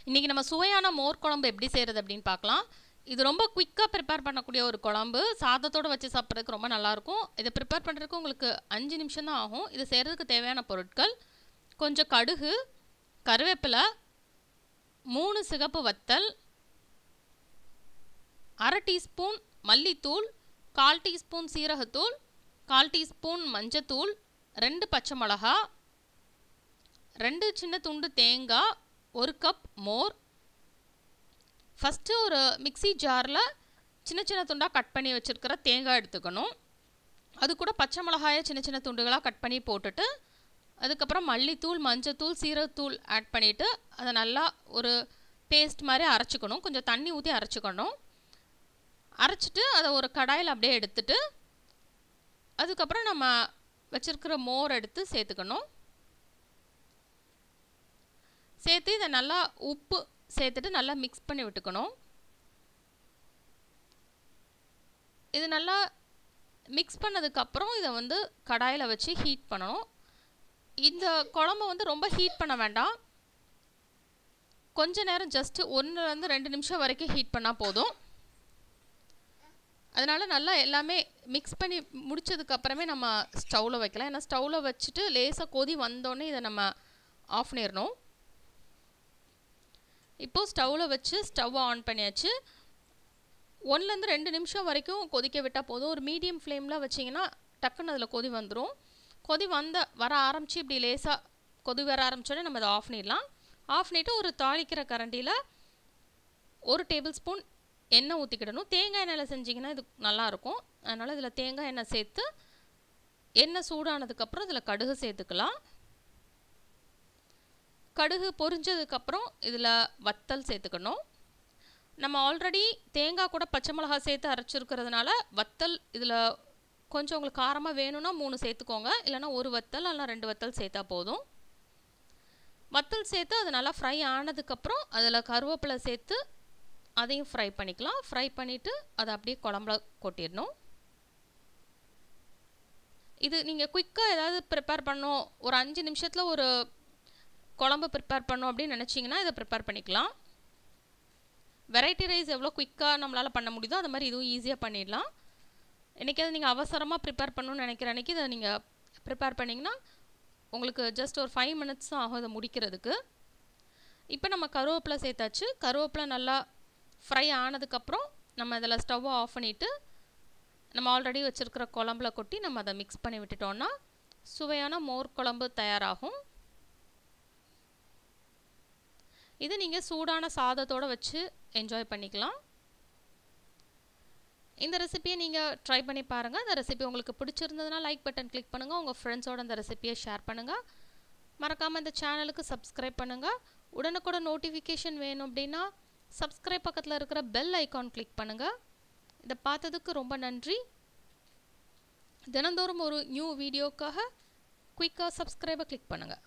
இன்றைக்கி நம்ம சுவையான மோர் குழம்பு எப்படி செய்கிறது அப்படின்னு பார்க்கலாம். இது ரொம்ப குயிக்காக ப்ரிப்பேர் பண்ணக்கூடிய ஒரு குழம்பு. சாதத்தோடு வச்சு சாப்பிட்றதுக்கு ரொம்ப நல்லாயிருக்கும். இதை ப்ரிப்பேர் பண்ணுறதுக்கு உங்களுக்கு 5 நிமிஷம் தான் ஆகும். இது செய்கிறதுக்கு தேவையான பொருட்கள்: கொஞ்சம் கடுகு, கருவேப்பிலை, 3 சிகப்பு வத்தல், 1/2 டீஸ்பூன் மல்லித்தூள், 1/4 டீஸ்பூன் சீரகத்தூள், 1/4 டீஸ்பூன் மஞ்சத்தூள், 2 பச்சை மிளகா, 2 சின்ன துண்டு தேங்காய், 1 கப் மோர். ஃபஸ்ட்டு ஒரு மிக்ஸி ஜாரில் சின்ன சின்ன துண்டாக கட் பண்ணி வச்சுருக்கிற தேங்காய் எடுத்துக்கணும். அது கூட பச்சை மிளகாயை சின்ன சின்ன துண்டுகளாக கட் பண்ணி போட்டுட்டு, அதுக்கப்புறம் மல்லித்தூள், மஞ்சத்தூள், சீரகத்தூள் ஆட் பண்ணிவிட்டு அதை நல்லா ஒரு பேஸ்ட் மாதிரி அரைச்சிக்கணும். கொஞ்சம் தண்ணி ஊற்றி அரைச்சிக்கணும். அரைச்சிட்டு அதை ஒரு கடாயில் அப்படியே எடுத்துட்டு, அதுக்கப்புறம் நம்ம வச்சுருக்கிற மோர் எடுத்து சேர்த்துக்கணும். சேர்த்து இதை நல்லா உப்பு சேர்த்துட்டு நல்லா மிக்ஸ் பண்ணி விட்டுக்கணும். இது நல்லா மிக்ஸ் பண்ணதுக்கப்புறம் இதை வந்து கடாயில் வச்சு ஹீட் பண்ணணும். இந்த குழம்பு வந்து ரொம்ப ஹீட் பண்ண வேண்டாம். கொஞ்ச நேரம் ஜஸ்ட்டு 1 to 2 நிமிஷம் வரைக்கும் ஹீட் பண்ணால் போதும். அதனால் நல்லா எல்லாமே மிக்ஸ் பண்ணி முடித்ததுக்கப்புறமே நம்ம ஸ்டவ்வில் வைக்கலாம். ஏன்னா ஸ்டவ்வில் வச்சுட்டு லேசாக கொதி வந்தோடனே இதை நம்ம ஆஃப் பண்ணிடணும். இப்போது ஸ்டவ்வில் வச்சு ஸ்டவ் ஆன் பண்ணியாச்சு. 1 to 2 நிமிஷம் வரைக்கும் கொதிக்க விட்டால் போதும். ஒரு மீடியம் ஃப்ளேமில் வச்சிங்கன்னா டக்குன்னு அதில் கொதி வந்துடும். கொதி வர ஆரம்பித்து இப்படி லேசாக கொதி வர ஆரம்பித்தோடனே நம்ம அதை ஆஃப் பண்ணிடலாம். ஆஃப் பண்ணிவிட்டு ஒரு தாளிக்கிற கரண்டியில் 1 டேபிள் ஸ்பூன் எண்ணெய் ஊற்றிக்கிடணும். தேங்காய் எண்ணெயில் செஞ்சிங்கன்னா இது நல்லாயிருக்கும். அதனால் இதில் தேங்காய் எண்ணெய் சேர்த்து எண்ணெய் சூடானதுக்கப்புறம் இதில் கடுகு சேர்த்துக்கலாம். கடுகு பொரிஞ்சதுக்கப்புறம் இதில் வத்தல் சேர்த்துக்கணும். நம்ம ஆல்ரெடி தேங்காய் கூட பச்சை மிளகாய் சேர்த்து அரைச்சிருக்கிறதுனால வத்தல் இதில் கொஞ்சம் உங்களுக்கு காரமாக வேணும்னா 3 சேர்த்துக்கோங்க. இல்லைனா 1 வத்தல் இல்லைனா 2 வத்தல் சேர்த்தா போதும். வத்தல் சேர்த்து அது நல்லா ஃப்ரை ஆனதுக்கப்புறம் அதில் கருவேப்பிலை சேர்த்து அதையும் ஃப்ரை பண்ணிக்கலாம். ஃப்ரை பண்ணிவிட்டு அதை அப்படியே குழம்புல கொட்டிடணும். இது நீங்கள் குயிக்காக ஏதாவது ப்ரிப்பேர் பண்ணணும், ஒரு 5 நிமிஷத்தில் ஒரு குழம்பு ப்ரிப்பேர் பண்ணோம் அப்படின்னு நினச்சிங்கன்னா இதை ப்ரிப்பேர் பண்ணிக்கலாம். வெரைட்டி ரைஸ் எவ்வளோ குயிக்காக நம்மளால் பண்ண முடியுதோ அது மாதிரி இதுவும் ஈஸியாக பண்ணிடலாம். என்றைக்காவது நீங்கள் அவசரமாக ப்ரிப்பேர் பண்ணணும்னு நினைக்கிற அன்றைக்கி இதை நீங்கள் ப்ரிப்பேர் பண்ணிங்கன்னா உங்களுக்கு ஜஸ்ட் ஒரு 5 minutes தான் ஆகும் இதை முடிக்கிறதுக்கு. இப்போ நம்ம கருவேப்பிலை சேர்த்தாச்சு. கருவேப்பிலை நல்லா ஃப்ரை ஆனதுக்கப்புறம் நம்ம இதில் ஸ்டவ்வை ஆஃப் பண்ணிவிட்டு நம்ம ஆல்ரெடி வச்சுருக்கிற குழம்புல கொட்டி நம்ம அதை மிக்ஸ் பண்ணி விட்டுட்டோன்னா சுவையான மோர் குழம்பு தயாராகும். இது நீங்கள் சூடான சாதத்தோடு வச்சு என்ஜாய் பண்ணிக்கலாம். இந்த ரெசிபியை நீங்கள் ட்ரை பண்ணி பாருங்கள். இந்த ரெசிபி உங்களுக்கு பிடிச்சிருந்ததுன்னா லைக் பட்டன் கிளிக் பண்ணுங்கள். உங்கள் ஃப்ரெண்ட்ஸோட இந்த ரெசிபியை ஷேர் பண்ணுங்கள். மறக்காமல் இந்த சேனலுக்கு சப்ஸ்கிரைப் பண்ணுங்கள். உடனுக்குடன் நோட்டிஃபிகேஷன் வேணும் அப்படின்னா சப்ஸ்கிரைப் பக்கத்தில் இருக்கிற பெல் ஐக்கான் கிளிக் பண்ணுங்கள். இதை பார்த்ததுக்கு ரொம்ப நன்றி. தினந்தோறும் ஒரு நியூ வீடியோக்காக குயிக்காக சப்ஸ்கிரைபை கிளிக் பண்ணுங்கள்.